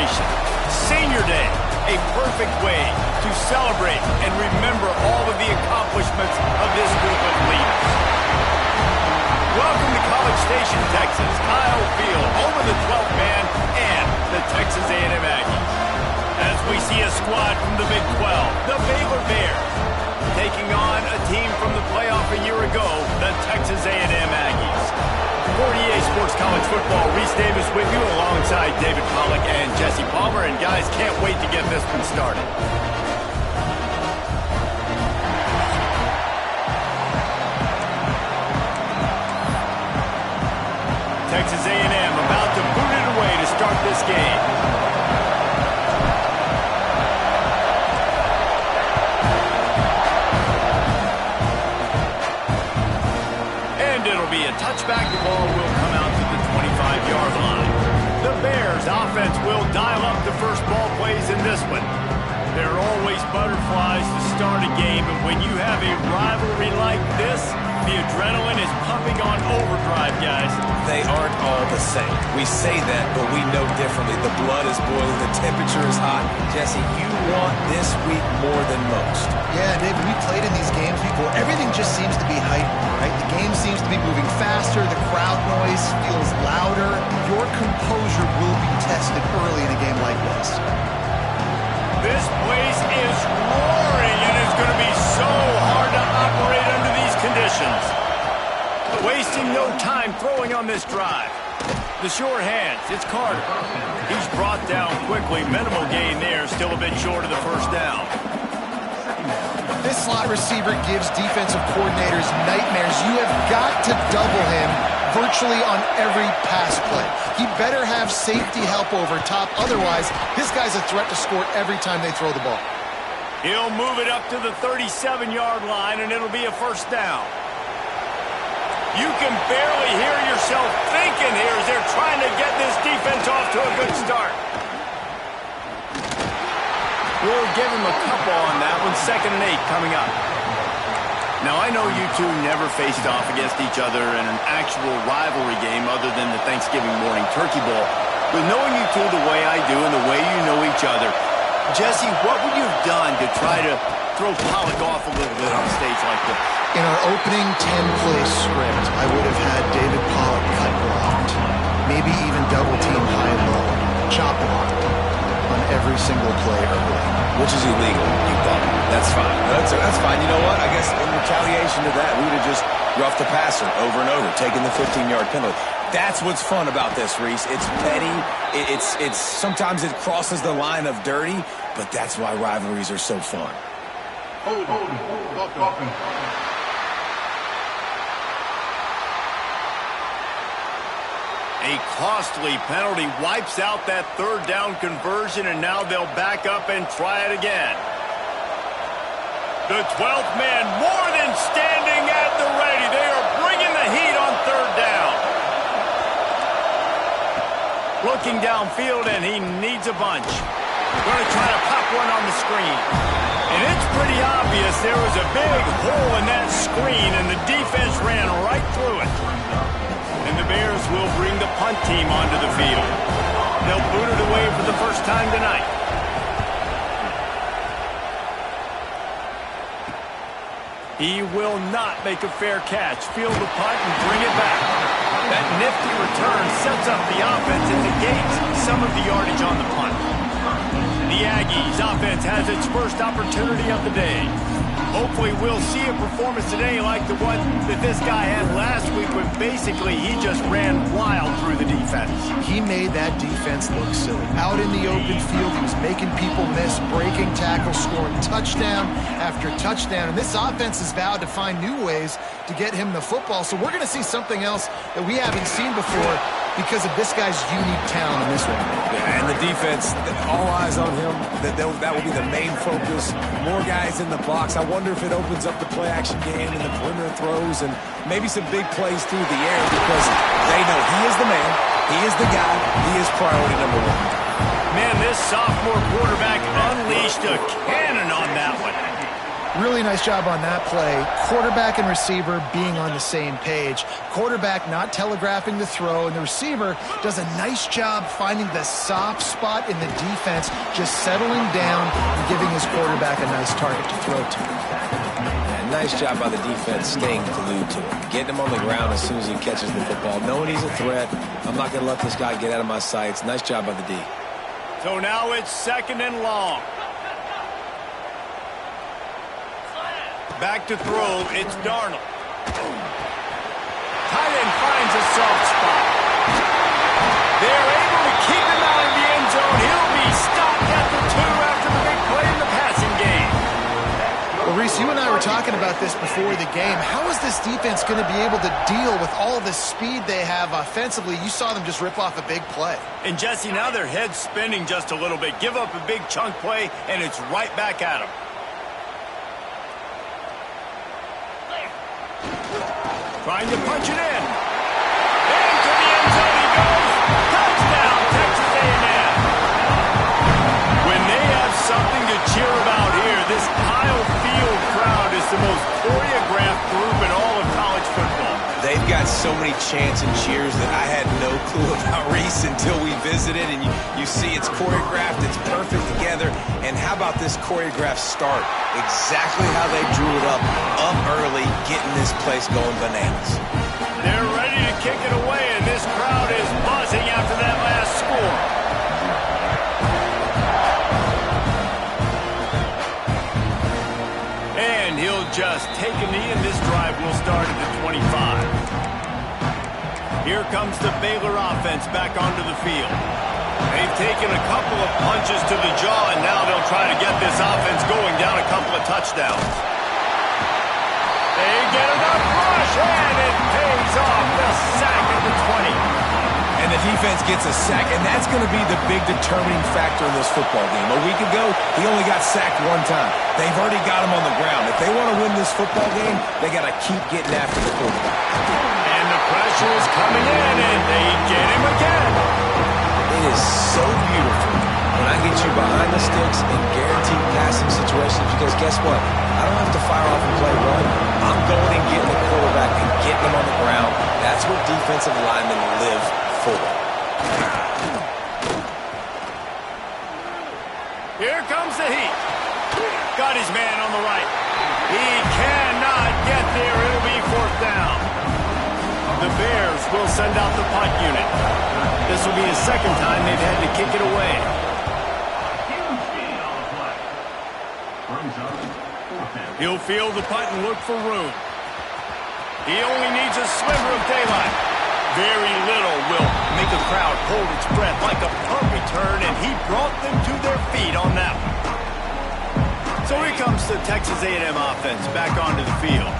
celebration. Senior Day, a perfect way to celebrate and remember all of the accomplishments of this group of leaders. Welcome to College Station, Texas. Kyle Field, home of the 12th man and the Texas A&M Aggies. As we see a squad from the Big 12, the Baylor Bears, taking on a team from the playoff a year ago, the Texas A&M Aggies. For EA Sports College Football, Reese Davis with you alongside David Pollack and Jesse Palmer. And guys, can't wait to get this one started. Texas A&M about to boot it away to start this game. A touchback, the ball will come out to the 25-yard line. The Bears offense will dial up the first ball plays in this one. There are always butterflies to start a game, and when you have a rivalry like this, the adrenaline is pumping on overdrive, guys. They aren't all the same. We say that, but we know differently. The blood is boiling, the temperature is hot. Jesse, you want this week more than most. Yeah, David, we played in these games before. Everything just seems to be heightened, right? The game seems to be moving faster. The crowd noise feels louder. Your composure will be tested early in a game like this. This place is roaring, and it's going to be so hard to operate under these conditions. Wasting no time throwing on this drive. The sure hands, it's Carter. He's brought down quickly. Minimal gain there, still a bit short of the first down. This slot receiver gives defensive coordinators nightmares. You have got to double him virtually on every pass play. He better have safety help over top. Otherwise, this guy's a threat to score every time they throw the ball. He'll move it up to the 37-yard line, and it'll be a first down. You can barely hear yourself thinking here as they're trying to get this defense off to a good start. We'll give him a couple on that one. 2nd and 8 coming up. Now, I know you two never faced off against each other in an actual rivalry game other than the Thanksgiving morning turkey bowl. But knowing you two the way I do and the way you know each other, Jesse, what would you have done to try to throw Pollack off a little bit on stage like this? In our opening 10-play script, I would have had David Pollack cut blocked. Maybe even double-teamed high and low. Chop blocked on every single play early. Which is illegal, you bum. That's fine. That's fine. You know what? I guess in retaliation to that, we would have just roughed the passer over and over, taking the 15-yard penalty. That's what's fun about this, Reese. It's petty. It's sometimes it crosses the line of dirty, but that's why rivalries are so fun. Hold on. A costly penalty wipes out that 3rd down conversion, and now they'll back up and try it again. The 12th man more than standing at the ready. They are bringing the heat on 3rd down. Looking downfield, and he needs a bunch. Going to try to pop one on the screen. And it's pretty obvious there was a big hole in that screen, and the defense ran right through it. And the Bears will bring the punt team onto the field. They'll boot it away for the first time tonight. He will not make a fair catch. Field the punt and bring it back. That nifty return sets up the offense and negates some of the yardage on the punt. The Aggies offense has its first opportunity of the day. Hopefully we'll see a performance today like the one that this guy had last week when basically he just ran wild through the defense. He made that defense look silly. Out in the open field, he was making people miss, breaking tackles, scoring touchdown after touchdown. And this offense has vowed to find new ways to get him the football. So we're going to see something else that we haven't seen before because of this guy's unique talent in this one. Yeah, and the defense, all eyes on him. That will be the main focus. More guys in the box. I wonder if it opens up the play-action game and the perimeter throws and maybe some big plays through the air because they know he is the man, he is the guy, he is priority number 1. Man, this sophomore quarterback unleashed a cannon on that one. Really nice job on that play. Quarterback and receiver being on the same page. Quarterback not telegraphing the throw, and the receiver does a nice job finding the soft spot in the defense, just settling down and giving his quarterback a nice target to throw to. Yeah, nice job by the defense staying glued to him. Getting him on the ground as soon as he catches the football. Knowing he's a threat, I'm not going to let this guy get out of my sights. Nice job by the D. So now it's 2nd and long. Back to throw, it's Darnold. Tight end finds a soft spot. They're able to keep him out of the end zone. He'll be stopped at the 2 after the big play in the passing game. Well, Reese, you and I were talking about this before the game. How is this defense going to be able to deal with all the speed they have offensively? You saw them just rip off a big play. And Jesse, now their head's spinning just a little bit. Give up a big chunk play, and it's right back at them. Trying to punch it in. Into the end zone he goes. Touchdown, Texas A&M. When they have something to cheer about here, this Kyle Field crowd is the most choreographed group in all of college football. They've got so many chants and cheers that I had no clue about, Reese, until we visited. And you see it's choreographed, it's perfect together. And how about this choreographed start? Exactly how they drew it up early, getting this place going bananas. They're ready to kick it away, and this crowd is buzzing after that last score. And he'll just take a knee, and this drive will start at the 25. Here comes the Baylor offense back onto the field. They've taken a couple of punches to the jaw, and now they'll try to get this offense going down a couple of touchdowns. They get enough rush, and it pays off. The sack at the 20. And the defense gets a sack, and that's going to be the big determining factor in this football game. A week ago, he only got sacked 1 time. They've already got him on the ground. If they want to win this football game, they got to keep getting after the quarterback. And the pressure is coming in, and they get him again. It is so beautiful when I get you behind the sticks in guaranteed passing situations, because guess what? I don't have to fire off and play run. I'm going and getting the quarterback and getting him on the ground. That's what defensive linemen live for. Here comes the heat. Got his man on the right. He cannot get there. It'll be 4th down. The Bears will send out the punt unit. This will be the 2nd time they've had to kick it away. He'll field the punt and look for room. He only needs a sliver of daylight. Very little will make a crowd hold its breath like a punt return, and he brought them to their feet on that one. So here comes the Texas A&M offense back onto the field.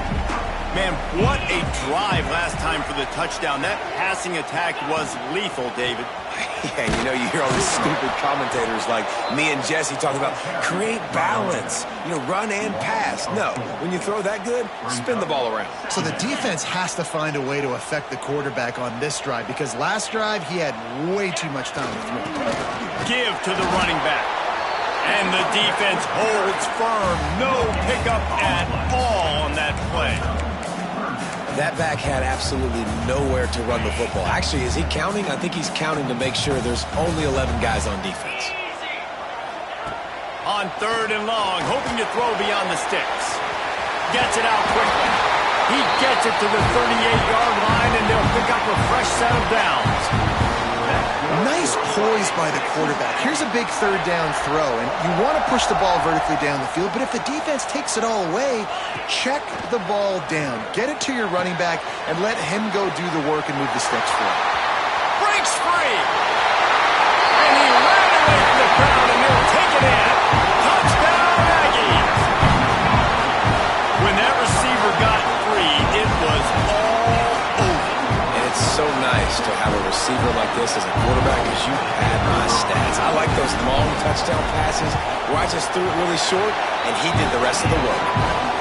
Man, what a drive last time for the touchdown. That passing attack was lethal, David. Yeah, you hear all these stupid commentators like me and Jesse talking about create balance, run and pass. No, when you throw that good, spin the ball around. So the defense has to find a way to affect the quarterback on this drive, because last drive he had way too much time to throw. Give to the running back. And the defense holds firm. No pickup at all on that play. That back had absolutely nowhere to run the football. Actually, is he counting? I think he's counting to make sure there's only 11 guys on defense. On 3rd and long, hoping to throw beyond the sticks. Gets it out quickly. He gets it to the 38-yard line, and they'll pick up a fresh set of downs. Nice poise by the quarterback. Here's a big 3rd down throw, and you want to push the ball vertically down the field, but if the defense takes it all away, check the ball down. Get it to your running back and let him go do the work and move the sticks for it. Breaks free! And he ran away from the crowd, and they'll take it in. Touchdown, Aggies! When that receiver got free, it was all over. It's so nice to have a receiver like this as a quarterback, because you had my stats. I like those long touchdown passes where I just threw it really short and he did the rest of the work.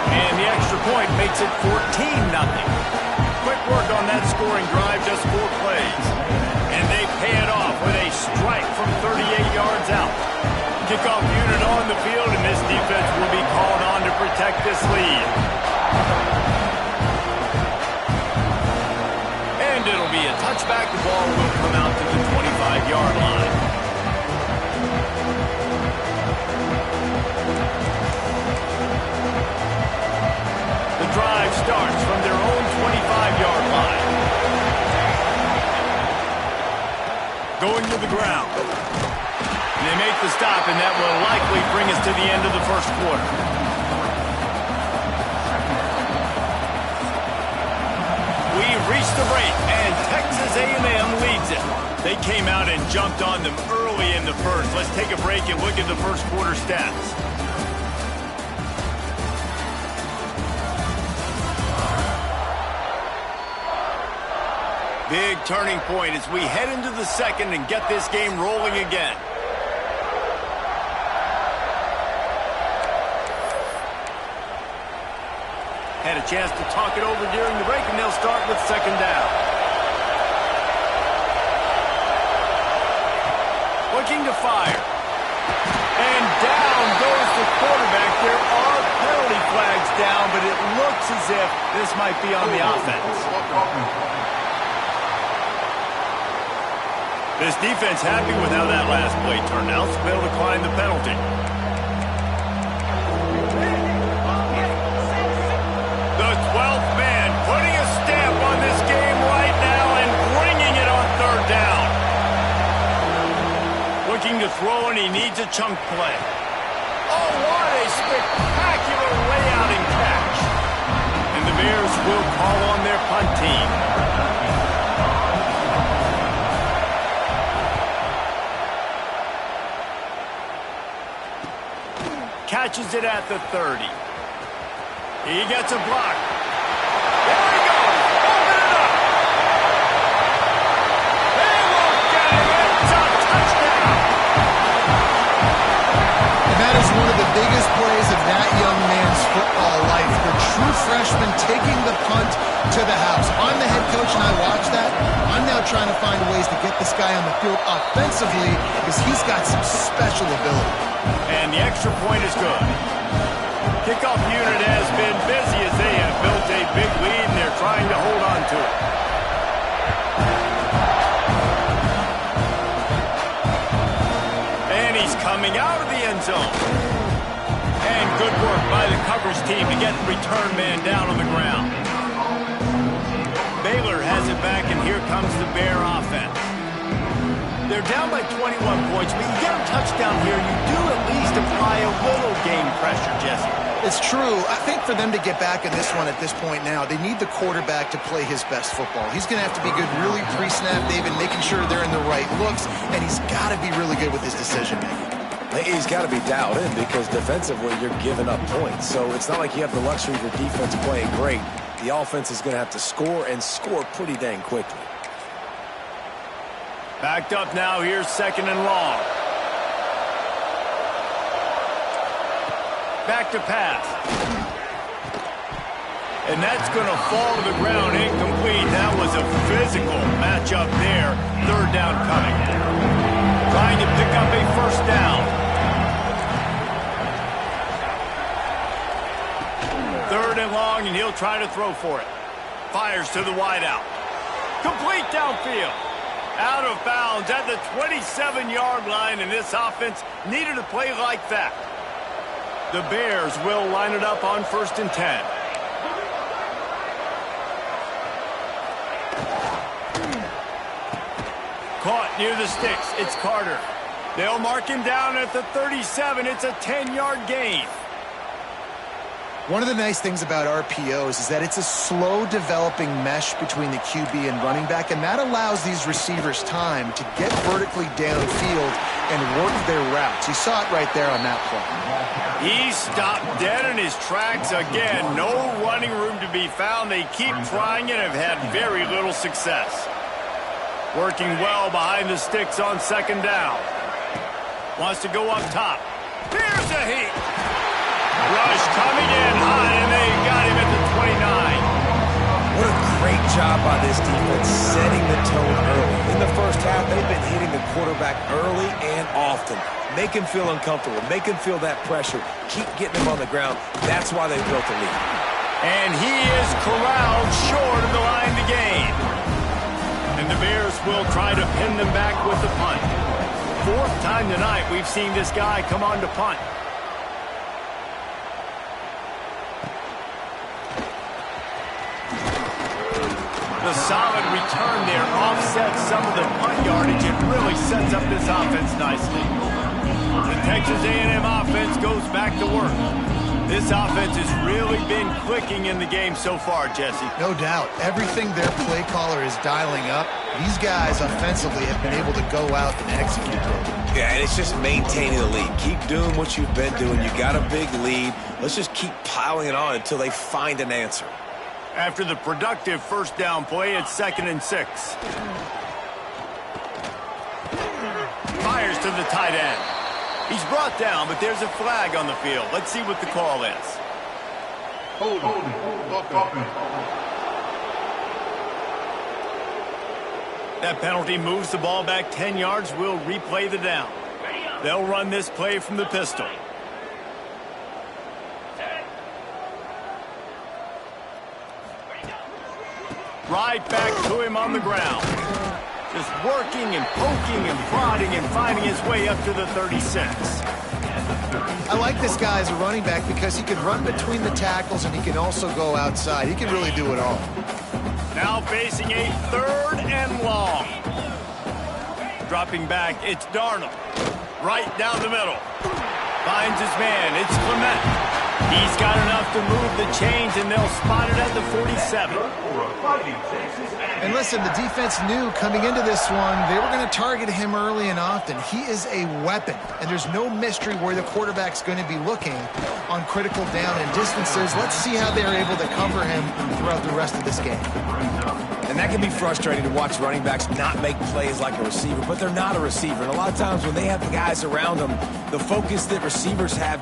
And the extra point makes it 14-0. Quick work on that scoring drive, just 4 plays. And they pay it off with a strike from 38 yards out. Kickoff unit on the field, and this defense will be called on to protect protect this lead. And it'll be a touchback. The ball will come out to the 25-yard line. The drive starts from their own 25-yard line. Going to the ground. And they make the stop, and that will likely bring us to the end of the first quarter. We've reached the break, and Texas A&M leads it. They came out and jumped on them early in the first. Let's take a break and look at the first quarter stats. Big turning point as we head into the second and get this game rolling again. Had a chance to talk it over during the break, and they'll start with second down. Looking to fire. And down goes the quarterback. There are penalty flags down, but it looks as if this might be on the offense. This defense happy with how that last play turned out, so they'll decline the penalty. The 12th man putting a stamp on this game right now and bringing it on third down. Looking to throw, and he needs a chunk play. Oh, what a spectacular layout and catch. And the Bears will call on their punt team. Catches it at the 30. He gets a block. There he goes. Open it up. They won't get him. It's a touchdown. And that is one of the biggest plays of that young man's football life. The true freshman taking the punt to the house. I'm the head coach and I watch that. I'm now trying to find ways to get this guy on the field offensively because he's got some special ability. And the extra point is good. Kickoff unit has been busy as they have built a big lead, and they're trying to hold on to it. And he's coming out of the end zone. And good work by the coverage team to get the return man down on the ground. Baylor has it back, and here comes the Bear offense. They're down by 21 points, but you get a touchdown here, you do at least apply a little game pressure, Jesse. It's true. I think for them to get back in this one at this point now, they need the quarterback to play his best football. He's going to have to be good really pre-snap, David, making sure they're in the right looks, and he's got to be really good with his decision-making. He's got to be dialed in because defensively you're giving up points. So it's not like you have the luxury of your defense playing great. The offense is going to have to score and score pretty dang quickly. Backed up now, here's second and long. Back to pass. And that's going to fall to the ground, incomplete. That was a physical matchup there. Third down coming. Trying to pick up a first down. Third and long, and he'll try to throw for it. Fires to the wideout. Complete downfield. Out of bounds at the 27-yard line, and this offense needed a play like that. The Bears will line it up on 1st and 10. Caught near the sticks. It's Carter. They'll mark him down at the 37. It's a 10-yard gain. One of the nice things about RPOs is that it's a slow developing mesh between the QB and running back, and that allows these receivers time to get vertically downfield and work their routes. You saw it right there on that play. He stopped dead in his tracks again. No running room to be found. They keep trying and have had very little success. Working well behind the sticks on second down. Wants to go up top. Here's a heat. Rush coming in hot, and they got him at the 29. What a great job by this defense setting the tone early. In the first half, they've been hitting the quarterback early and often. Make him feel uncomfortable. Make him feel that pressure. Keep getting him on the ground. That's why they built the lead. And he is corralled short of the line to gain. And the Bears will try to pin them back with the punt. Fourth time tonight we've seen this guy come on to punt. The solid return there offsets some of the punt yardage and really sets up this offense nicely. The Texas A&M offense goes back to work. This offense has really been clicking in the game so far, Jesse. No doubt. Everything their play caller is dialing up, these guys offensively have been able to go out and execute it. Yeah, and it's just maintaining the lead. Keep doing what you've been doing. You got a big lead. Let's just keep piling it on until they find an answer. After the productive first down play, it's 2nd and 6. Fires to the tight end. He's brought down, but there's a flag on the field. Let's see what the call is. Holding. That penalty moves the ball back 10 yards. We'll replay the down. They'll run this play from the pistol. Right back to him on the ground. Just working and poking and prodding and finding his way up to the 36. I like this guy as a running back because he can run between the tackles and he can also go outside. He can really do it all. Now facing a 3rd and long. Dropping back, it's Darnold. Right down the middle. Finds his man, it's Clement. He's got enough to move the chains, and they'll spot it at the 47. And listen, the defense knew coming into this one, they were going to target him early and often. He is a weapon, and there's no mystery where the quarterback's going to be looking on critical down and distances. Let's see how they're able to cover him throughout the rest of this game. And that can be frustrating to watch running backs not make plays like a receiver, but they're not a receiver. And a lot of times when they have the guys around them, the focus that receivers have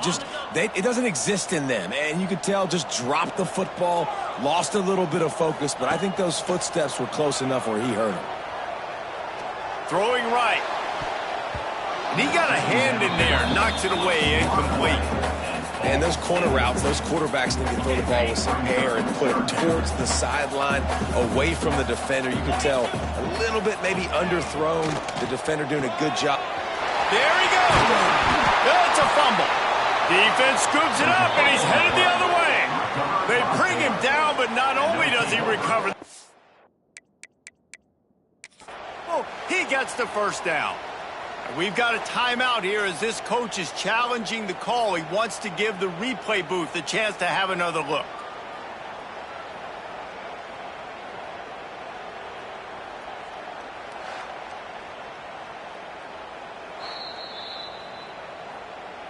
it doesn't exist in them. And you could tell just dropped the football, lost a little bit of focus, but I think those footsteps were close enough where he heard him. Throwing right. And he got a hand in there, knocks it away, incomplete. And those corner routes, those quarterbacks need to throw the ball with some air and put it towards the sideline, away from the defender. You can tell a little bit maybe underthrown. The defender doing a good job. There he goes. That's a fumble. Defense scoops it up, and he's headed the other way. They bring him down, but not only does he recover. Oh, he gets the first down. We've got a timeout here as this coach is challenging the call. He wants to give the replay booth a chance to have another look.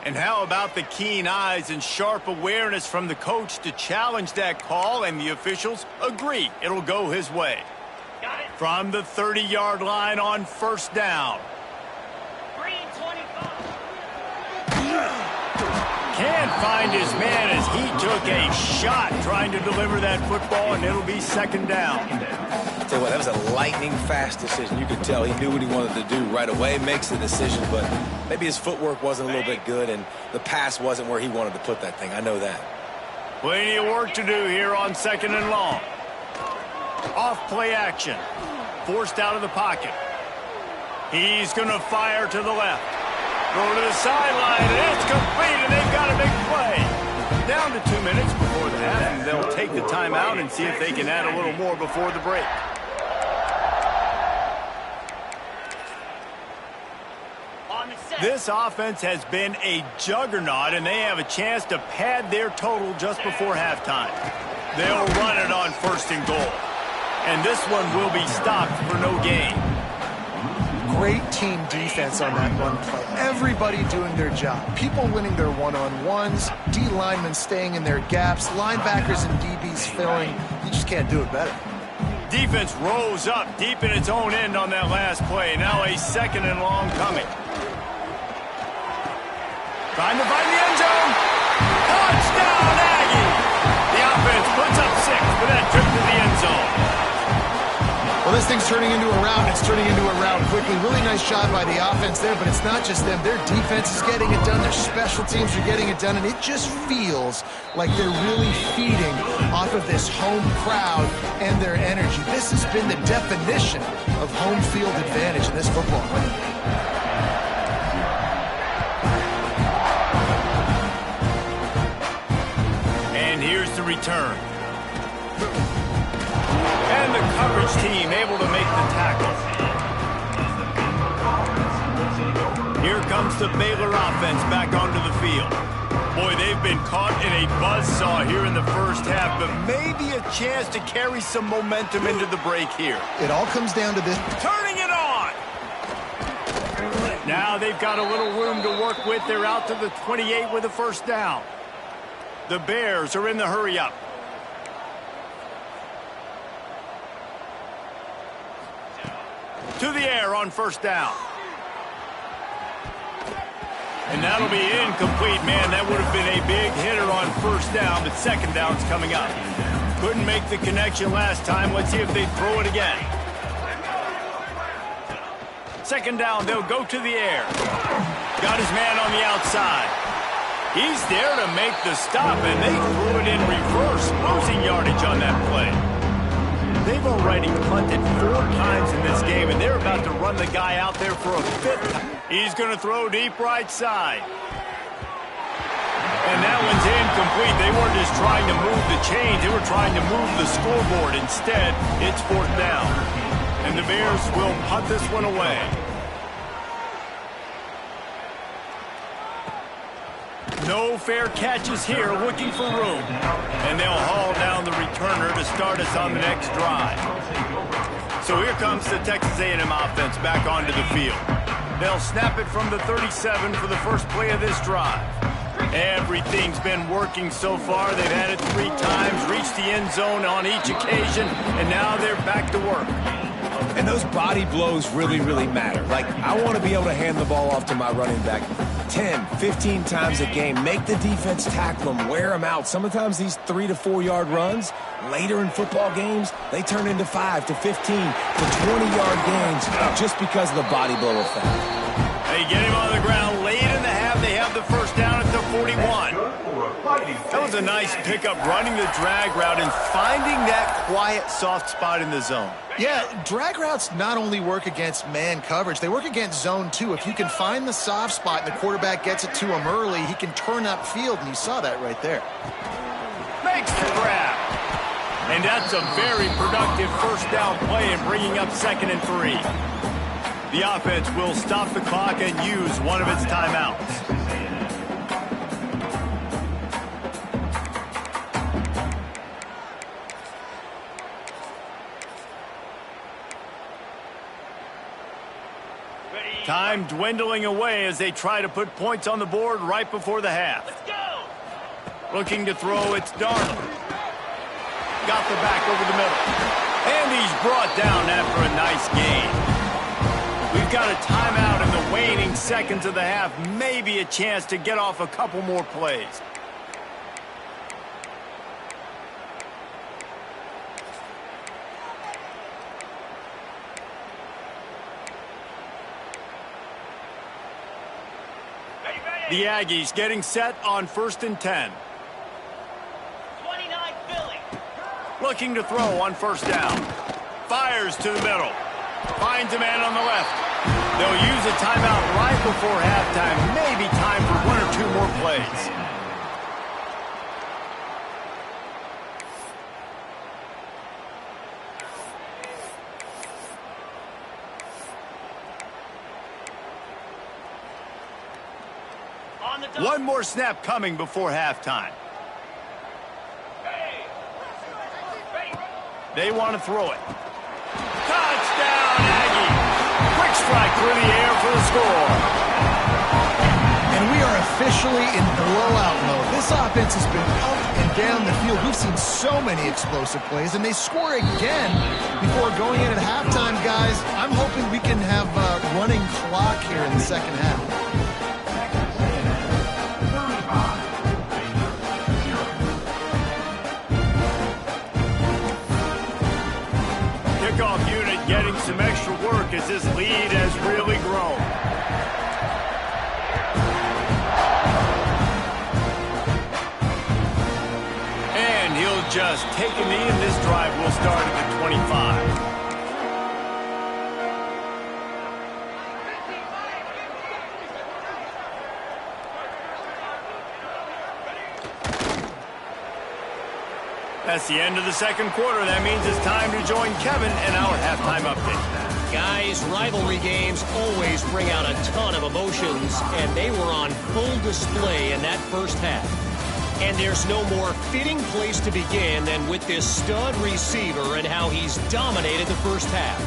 And how about the keen eyes and sharp awareness from the coach to challenge that call, and the officials agree it'll go his way. From the 30-yard line on first down. Can't find his man as he took a shot trying to deliver that football, and it'll be 2nd down. Tell you what, that was a lightning-fast decision. You could tell he knew what he wanted to do right away, makes the decision, but maybe his footwork wasn't a little bit good, and the pass wasn't where he wanted to put that thing. I know that. Plenty of work to do here on 2nd and long. Off play action. Forced out of the pocket. He's going to fire to the left. Go to the sideline, and it's complete, and they've got a big play. Down to 2 minutes before the half, and they'll take the timeout and see if they can add a little more before the break. This offense has been a juggernaut, and they have a chance to pad their total just before halftime. They'll run it on 1st and goal. And this one will be stopped for no gain. Great team defense on that run play. Everybody doing their job. People winning their one-on-ones, D linemen staying in their gaps, linebackers and DBs filling. You just can't do it better. Defense rose up deep in its own end on that last play. Now a 2nd and long coming. Trying to find the end zone. Touchdown, Aggie! The offense puts up 6 for that trip to the end zone. Well, this thing's turning into a rout. It's turning into a rout quickly. Really nice job by the offense there, but it's not just them. Their defense is getting it done. Their special teams are getting it done, and it just feels like they're really feeding off of this home crowd and their energy. This has been the definition of home field advantage in this football game. And here's the return. And the coverage team able to make the tackle. Here comes the Baylor offense back onto the field. Boy, they've been caught in a buzzsaw here in the first half, but maybe a chance to carry some momentum into the break here. It all comes down to this. Turning it on! Now they've got a little room to work with. They're out to the 28 with a first down. The Bears are in the hurry-up. To the air on first down. And that'll be incomplete. Man, that would have been a big hitter on first down, but second down's coming up. Couldn't make the connection last time. Let's see if they throw it again. Second down, they'll go to the air. Got his man on the outside. He's there to make the stop, and they threw it in reverse, losing yardage on that play. They've already punted 4 times in this game, and they're about to run the guy out there for a 5th time. He's going to throw deep right side. And that one's incomplete. They weren't just trying to move the chains. They were trying to move the scoreboard. Instead, it's 4th down. And the Bears will punt this one away. No fair catches here, looking for room. And they'll haul down the returner to start us on the next drive. So here comes the Texas A&M offense back onto the field. They'll snap it from the 37 for the first play of this drive. Everything's been working so far. They've had it 3 times, reached the end zone on each occasion, and now they're back to work. And those body blows really, really matter. Like, I want to be able to hand the ball off to my running back 10, 15 times a game. Make the defense tackle them, wear them out. Sometimes these 3 to 4 yard runs, later in football games, they turn into 5 to 15 to 20-yard gains just because of the body blow effect. They get him on the ground late in the half. They have the first down at the 41. That was a nice pickup, running the drag route and finding that quiet, soft spot in the zone. Yeah, drag routes not only work against man coverage, they work against zone too. If you can find the soft spot and the quarterback gets it to him early, he can turn upfield, and you saw that right there. Makes the grab. And that's a very productive first down play and bringing up 2nd and 3. The offense will stop the clock and use one of its timeouts. Time dwindling away as they try to put points on the board right before the half. Let's go. Looking to throw, it's Darnold. Got the back over the middle. And he's brought down after a nice gain. We've got a timeout in the waning seconds of the half. Maybe a chance to get off a couple more plays. The Aggies getting set on 1st and 10. 29 Philly. Looking to throw on first down. Fires to the middle. Finds a man on the left. They'll use a timeout right before halftime. Maybe time for 1 or 2 more plays. One more snap coming before halftime. They want to throw it. Touchdown, Aggie! Quick strike through the air for the score. And we are officially in blowout mode. This offense has been up and down the field. We've seen so many explosive plays, and they score again before going in at halftime, guys. I'm hoping we can have a running clock here in the second half. Kickoff unit just take a knee, and this drive will start at the 25. That's the end of the second quarter. That means it's time to join Kevin in our halftime update. Guys, rivalry games always bring out a ton of emotions, and they were on full display in that first half. And there's no more fitting place to begin than with this stud receiver and how he's dominated the first half.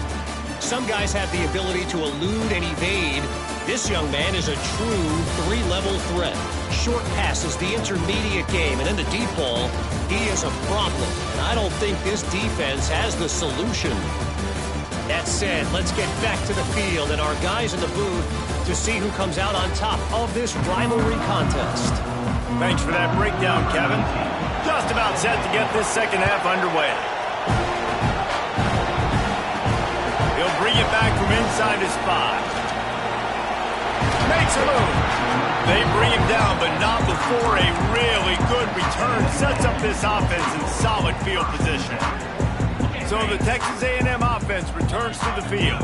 Some guys have the ability to elude and evade. This young man is a true three-level threat. Short passes, the intermediate game, and then the deep ball. He is a problem, and I don't think this defense has the solution. That said, let's get back to the field and our guys in the booth to see who comes out on top of this rivalry contest. Thanks for that breakdown, Kevin. Just about set to get this second half underway. He'll bring it back from inside his 5. Makes a move. They bring him down, but not before a really good return sets up this offense in solid field position. So the Texas A&M offense returns to the field.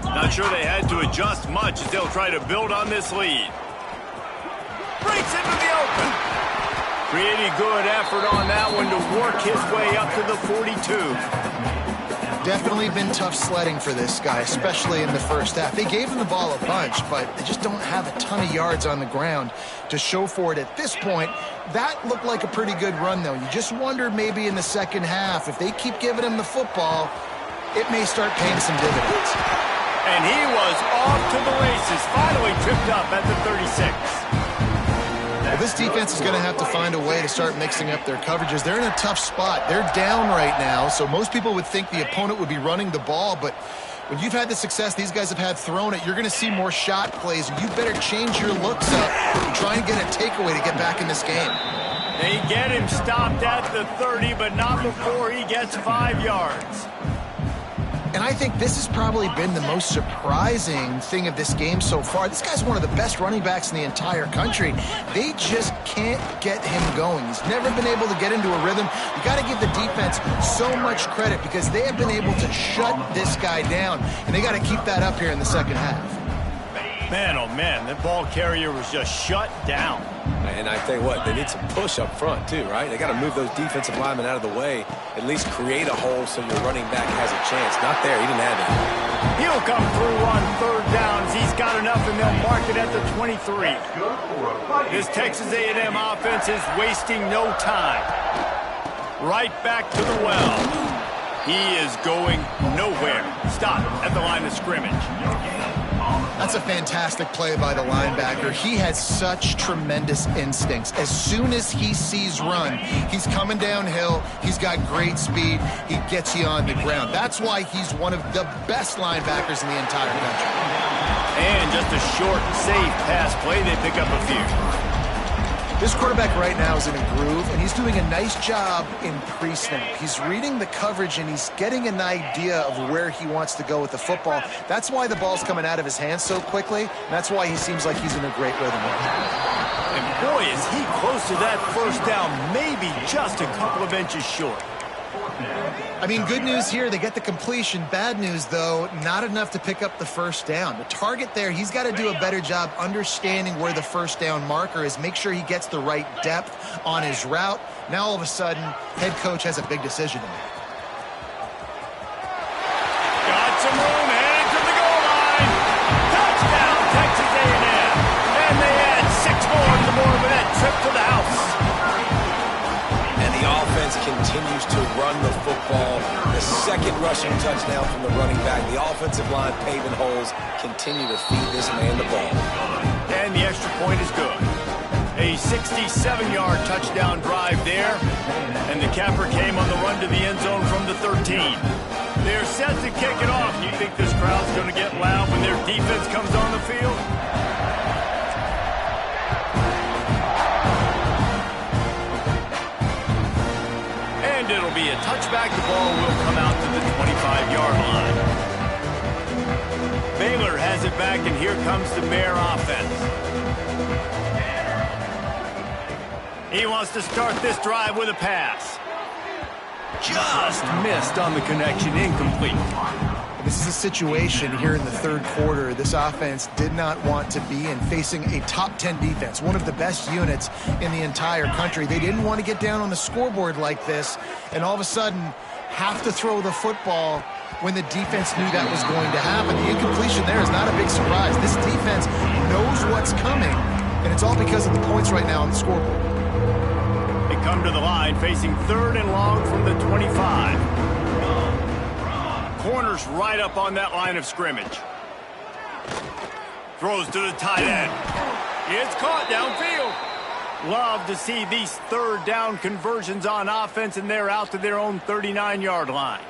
Not sure they had to adjust much as they'll try to build on this lead. Breaks into the open. Pretty good effort on that one to work his way up to the 42. Definitely been tough sledding for this guy, especially in the first half. They gave him the ball a bunch, but they just don't have a ton of yards on the ground to show for it at this point. That looked like a pretty good run, though. You just wonder maybe in the second half, if they keep giving him the football, it may start paying some dividends. And he was off to the races, finally tripped up at the 36. Well, this defense is going to have to find a way to start mixing up their coverages. They're in a tough spot. They're down right now, so most people would think the opponent would be running the ball, but when you've had the success these guys have had throwing it, you're going to see more shot plays. You better change your looks up and try and get a takeaway to get back in this game. They get him stopped at the 30, but not before he gets 5 yards. And I think this has probably been the most surprising thing of this game so far. This guy's one of the best running backs in the entire country. They just can't get him going. He's never been able to get into a rhythm. You got to give the defense so much credit because they have been able to shut this guy down, and they got to keep that up here in the second half. Man, oh man, that ball carrier was just shut down. And I tell you what, they need some push up front too, right? They got to move those defensive linemen out of the way, at least create a hole so your running back has a chance. Not there, he didn't have it. He'll come through on third downs. He's got enough, and they'll mark it at the 23. This Texas A&M offense is wasting no time. Right back to the well. He is going nowhere. Stop at the line of scrimmage. That's a fantastic play by the linebacker. He has such tremendous instincts. As soon as he sees run, he's coming downhill. He's got great speed. He gets you on the ground. That's why he's one of the best linebackers in the entire country. And just a short, safe pass play. They pick up a few. This quarterback right now is in a groove, and he's doing a nice job in pre-snap. He's reading the coverage, and he's getting an idea of where he wants to go with the football. That's why the ball's coming out of his hands so quickly, and that's why he seems like he's in a great rhythm right now. And boy, is he close to that first down, maybe just a couple of inches short. I mean, good news here, they get the completion. Bad news, though, not enough to pick up the first down. The target there, he's got to do a better job understanding where the first down marker is, make sure he gets the right depth on his route. Now, all of a sudden, head coach has a big decision to make. Got some room, headed to the goal line. Touchdown, Texas A&M. And they add 6 more to the board with that trip to the house. The offense continues to run the football. The second rushing touchdown from the running back. The offensive line paving holes continue to feed this man the ball. And the extra point is good. A 67-yard touchdown drive there. And the capper came on the run to the end zone from the 13. They're set to kick it off. You think this crowd's going to get loud when their defense comes on the field? And it'll be a touchback. The ball will come out to the 25-yard line. Baylor has it back, and here comes the Bear offense. He wants to start this drive with a pass. just missed on the connection, incomplete. This is a situation here in the third quarter this offense did not want to be in, facing a top 10 defense, one of the best units in the entire country. They didn't want to get down on the scoreboard like this and all of a sudden have to throw the football when the defense knew that was going to happen. The incompletion there is not a big surprise. This defense knows what's coming, and it's all because of the points right now on the scoreboard. They come to the line facing third and long from the 25. Corner's right up on that line of scrimmage. Throws to the tight end. It's caught downfield. Love to see these third down conversions on offense, and they're out to their own 39-yard line.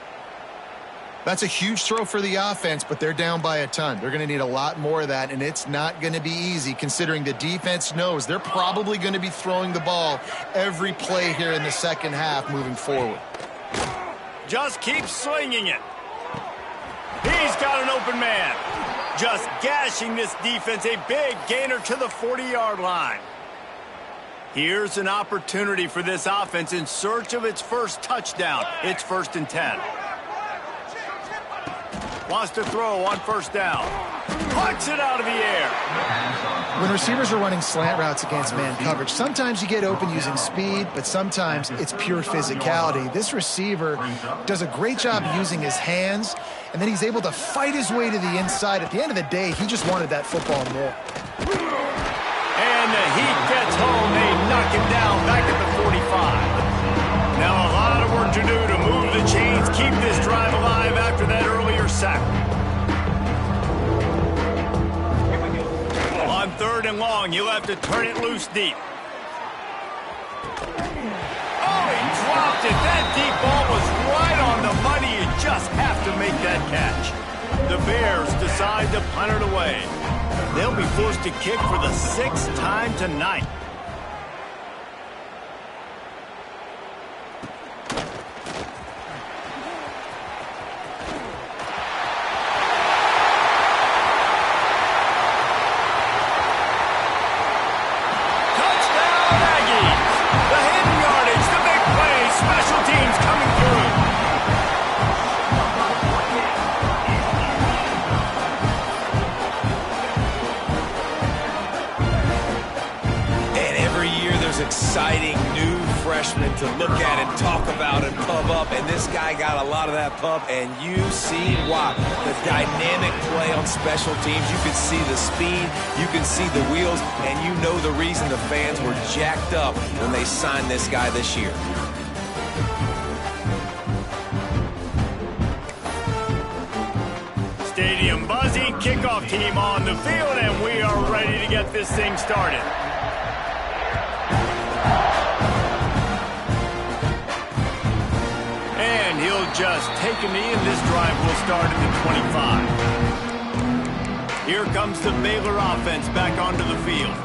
That's a huge throw for the offense, but they're down by a ton. They're going to need a lot more of that, and it's not going to be easy considering the defense knows they're probably going to be throwing the ball every play here in the second half moving forward. Just keep slinging it. He's got an open man. Just gashing this defense, a big gainer to the 40-yard line. Here's an opportunity for this offense in search of its first touchdown. It's 1st and 10. Wants to throw on first down. Punch it out of the air. When receivers are running slant routes against man coverage, sometimes you get open using speed, but sometimes it's pure physicality. This receiver does a great job using his hands, and then he's able to fight his way to the inside. At the end of the day, he just wanted that football more. And the heat gets home. They knock him down back at the 45. Now a lot of work to do to move the chains, keep this drive alive after that earlier sack. On 3rd and long, you'll have to turn it loose deep. Oh, he dropped it. That deep ball was right on the money. You just have to make that catch. The Bears decide to punt it away. They'll be forced to kick for the 6th time tonight. Exciting new freshman to look at and talk about and pub up, and this guy got a lot of that pub, and you see why. The dynamic play on special teams, you can see the speed, you can see the wheels, and you know the reason the fans were jacked up when they signed this guy this year. Stadium buzzing, kickoff team on the field, and we are ready to get this thing started. And he'll just take a knee, and this drive will start at the 25. Here comes the Baylor offense back onto the field.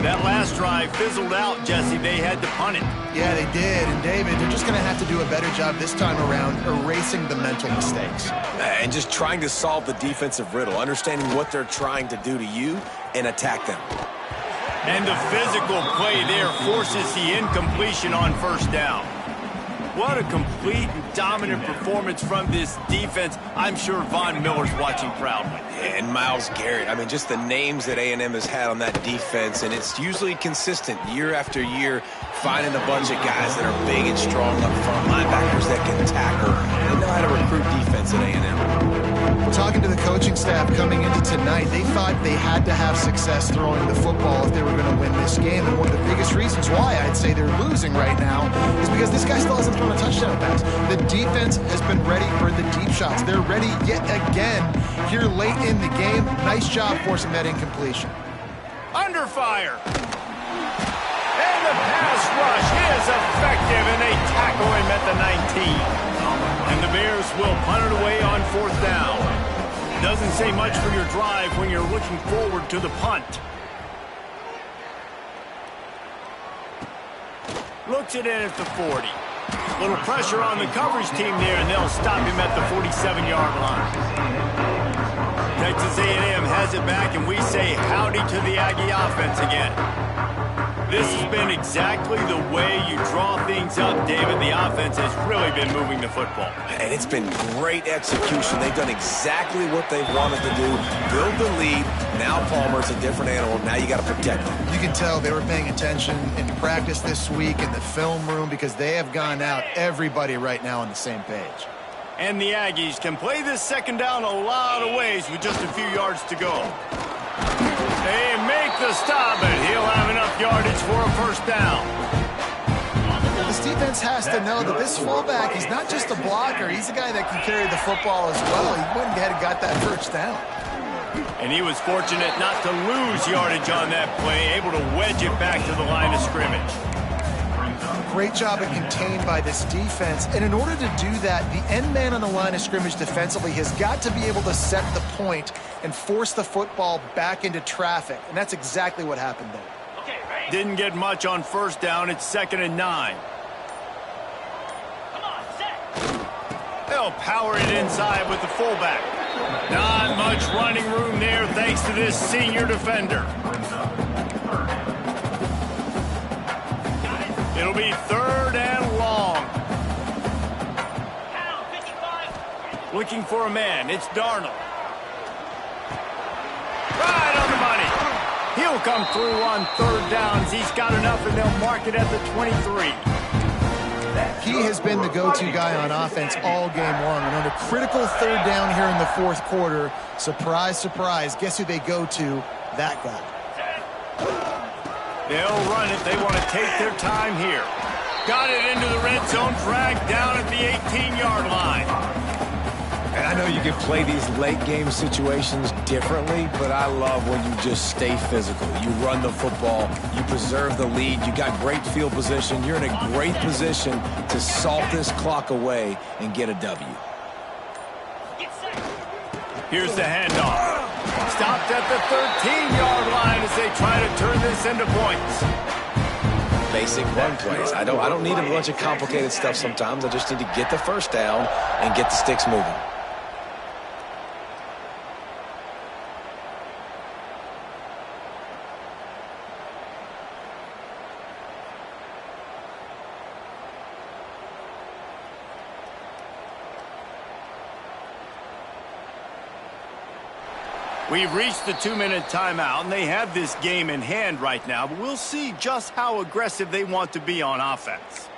That last drive fizzled out, Jesse. They had to punt it. Yeah, they did. And, David, they're just going to have to do a better job this time around erasing the mental mistakes. And just trying to solve the defensive riddle, understanding what they're trying to do to you and attack them. And the physical play there forces the incompletion on first down. What a complete and dominant performance from this defense. I'm sure Von Miller's watching proudly. And Myles Garrett, I mean, just the names that A&M has had on that defense, and it's usually consistent year after year, finding a bunch of guys that are big and strong up front, linebackers that can tackle. They know how to recruit defense at A&M. Talking to the coaching staff coming into tonight, they thought they had to have success throwing the football if they were going to win this game. And one of the biggest reasons why I'd say they're losing right now is because this guy still hasn't thrown a touchdown pass. The defense has been ready for the deep shots. They're ready yet again here late in the game. Nice job forcing that incompletion. Under fire. And the pass rush is effective, and they tackle him at the 19. And the Bears will punt it away on fourth down. Doesn't say much for your drive when you're looking forward to the punt. Looks it in at the 40. Little pressure on the coverage team there, and they'll stop him at the 47-yard line. Texas A&M has it back, and we say howdy to the Aggie offense again. This has been exactly the way you draw things up, David. The offense has really been moving the football. And it's been great execution. They've done exactly what they wanted to do. Build the lead. Now Palmer's a different animal. Now you got to protect him. You can tell they were paying attention in practice this week in the film room because they have gone out everybody right now on the same page. And the Aggies can play this second down a lot of ways with just a few yards to go. They make the stop, and he'll have enough yardage for a first down. This defense has to know that this fullback is not just a blocker. He's a guy that can carry the football as well. He went ahead and got that first down. And he was fortunate not to lose yardage on that play, able to wedge it back to the line of scrimmage. Great job at contained by this defense. And in order to do that, the end man on the line of scrimmage defensively has got to be able to set the point and force the football back into traffic. And that's exactly what happened there. Okay, ready? Didn't get much on first down. It's 2nd and 9. Come on, set. They'll power it inside with the fullback. Not much running room there thanks to this senior defender. It'll be 3rd and long. Pound 55. Looking for a man. It's Darnold. Right on the money. He'll come through on 3rd downs. He's got enough, and they'll mark it at the 23. He has been the go-to guy on offense all game long. And on a critical 3rd down here in the 4th quarter, surprise, surprise, guess who they go to? That guy. They'll run it. They want to take their time here. Got it into the red zone, dragged down at the 18-yard line. And I know you can play these late-game situations differently, but I love when you just stay physical. You run the football. You preserve the lead. You got great field position. You're in a great position to salt this clock away and get a W. Get set. Here's the handoff. Stopped at the 13-yard line as they try to turn this into points. Basic run plays. I don't need a bunch of complicated stuff sometimes. I just need to get the first down and get the sticks moving. We've reached the 2-minute timeout, and they have this game in hand right now, but we'll see just how aggressive they want to be on offense.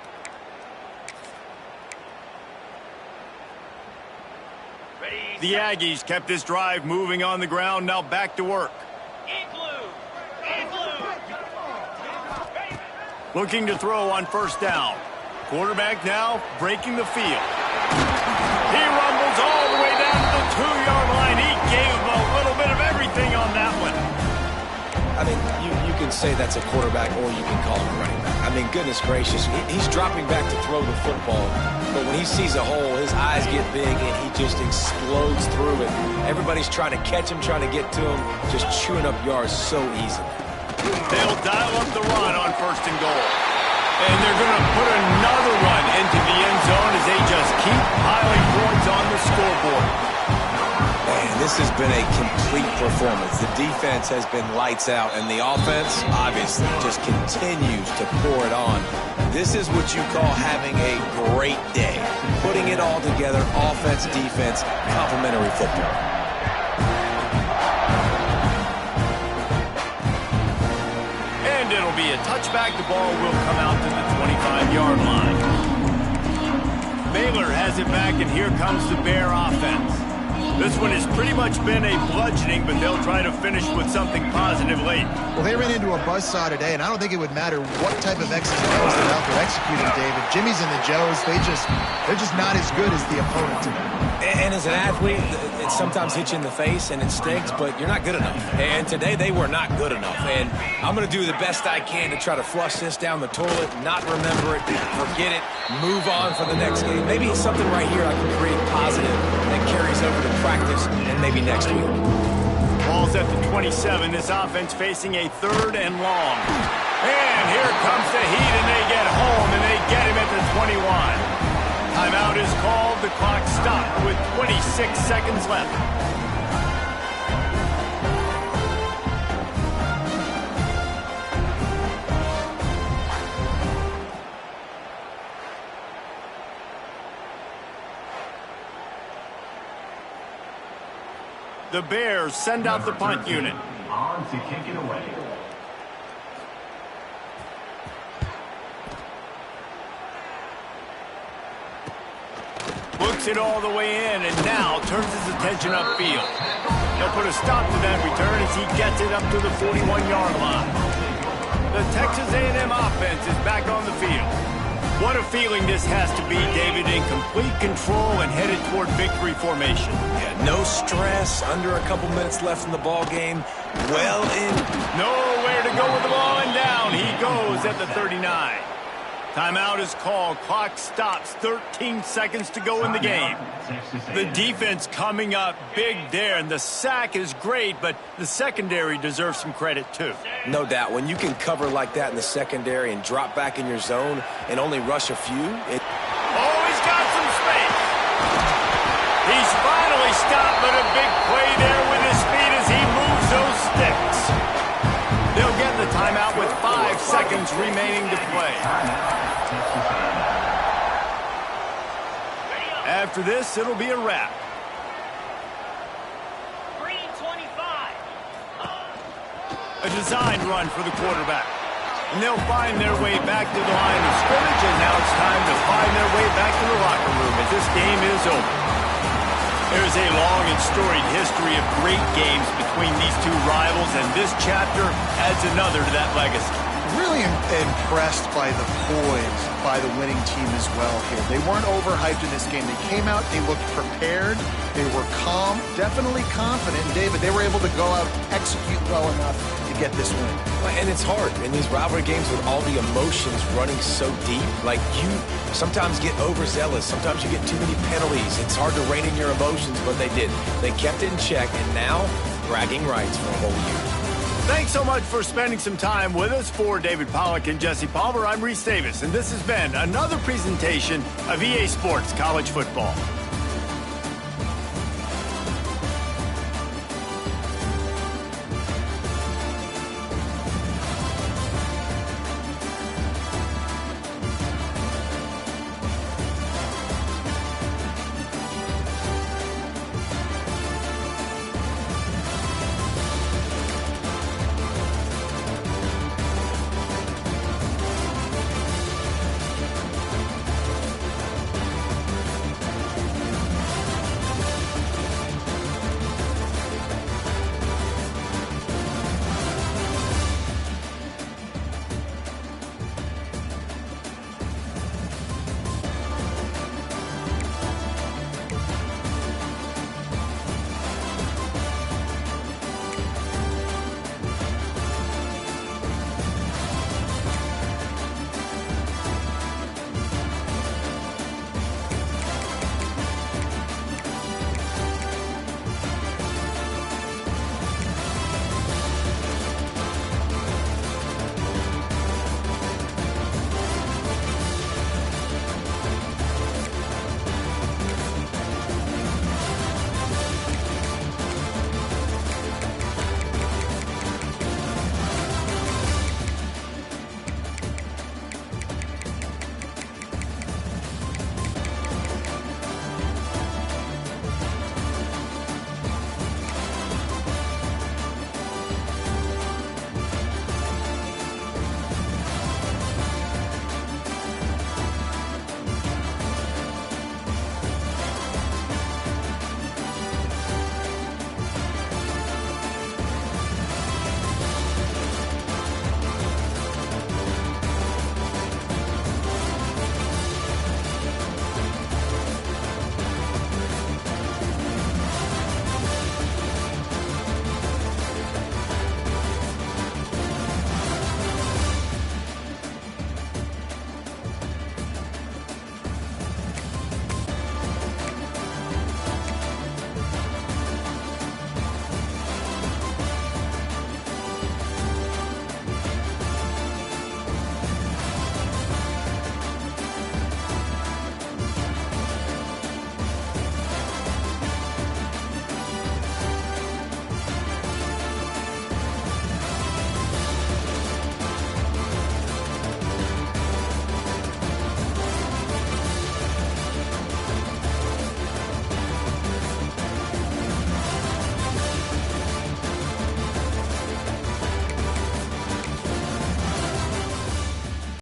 Ready, The Aggies kept this drive moving on the ground, now back to work. in blue. In blue. Ready. Looking to throw on first down. Quarterback now breaking the field. He rumbles all the way down to the 2-yard line. He gave a little bit of everything on that one. I mean, you can say that's a quarterback or you can call him a running back. I mean, goodness gracious, he's dropping back to throw the football, but when he sees a hole, his eyes get big and he just explodes through it. Everybody's trying to catch him, trying to get to him, just chewing up yards so easily. They'll dial up the run on 1st and goal. And they're going to put another one into the end zone as they just keep piling points on the scoreboard. Man, this has been a complete performance. The defense has been lights out, and the offense, obviously, just continues to pour it on. This is what you call having a great day. Putting it all together, offense, defense, complementary football. And it'll be a touchback. The ball will come out to the 25-yard line. Baylor has it back, and here comes the Bear offense. This one has pretty much been a bludgeoning, but they'll try to finish with something positive late. Well, they ran into a buzzsaw today, and I don't think it would matter what type of X's and O's they're out there executing, David. Jimmy's and the Joes, they're just not as good as the opponent today. And as an athlete, it sometimes hits you in the face and it stinks, but you're not good enough. And today they were not good enough. And I'm going to do the best I can to try to flush this down the toilet, not remember it, forget it, move on for the next game. Maybe it's something right here I can create positive that carries over to practice and maybe next week. Ball's at the 27. This offense facing a 3rd and long. And here comes the heat, and they get home, and they get him at the 21. Timeout is called. The clock stopped with 26 seconds left. The Bears send out the punt unit. On to kick it away. Looks it all the way in, and now turns his attention upfield. He'll put a stop to that return as he gets it up to the 41-yard line. The Texas A&M offense is back on the field. What a feeling this has to be, David, in complete control and headed toward victory formation. Yeah, no stress, under a couple minutes left in the ball game. Well in. Nowhere to go with the ball, and down he goes at the 39. Timeout is called. Clock stops. 13 seconds to go in the game. The defense coming up big there, and the sack is great, but the secondary deserves some credit too. No doubt. When you can cover like that in the secondary and drop back in your zone and only rush a few, Oh, he's got some space. He's finally stopped, but a big play there with his feet as he moves those sticks. They'll get the timeout with 5 seconds remaining to play. After this, it'll be a wrap. Green 25. A designed run for the quarterback. And they'll find their way back to the line of scrimmage, and now it's time to find their way back to the locker room as this game is over. There's a long and storied history of great games between these two rivals, and this chapter adds another to that legacy. Really impressed by the poise by the winning team as well here. They weren't overhyped in this game. They came out, they looked prepared, they were calm, definitely confident. And David, they were able to go out, execute well enough to get this win. and it's hard in these rivalry games with all the emotions running so deep. Like, you sometimes get overzealous. Sometimes you get too many penalties. It's hard to rein in your emotions, but they did. They kept it in check, and now bragging rights for a whole year. Thanks so much for spending some time with us. For David Pollack and Jesse Palmer, I'm Reese Davis, and this has been another presentation of EA Sports College Football.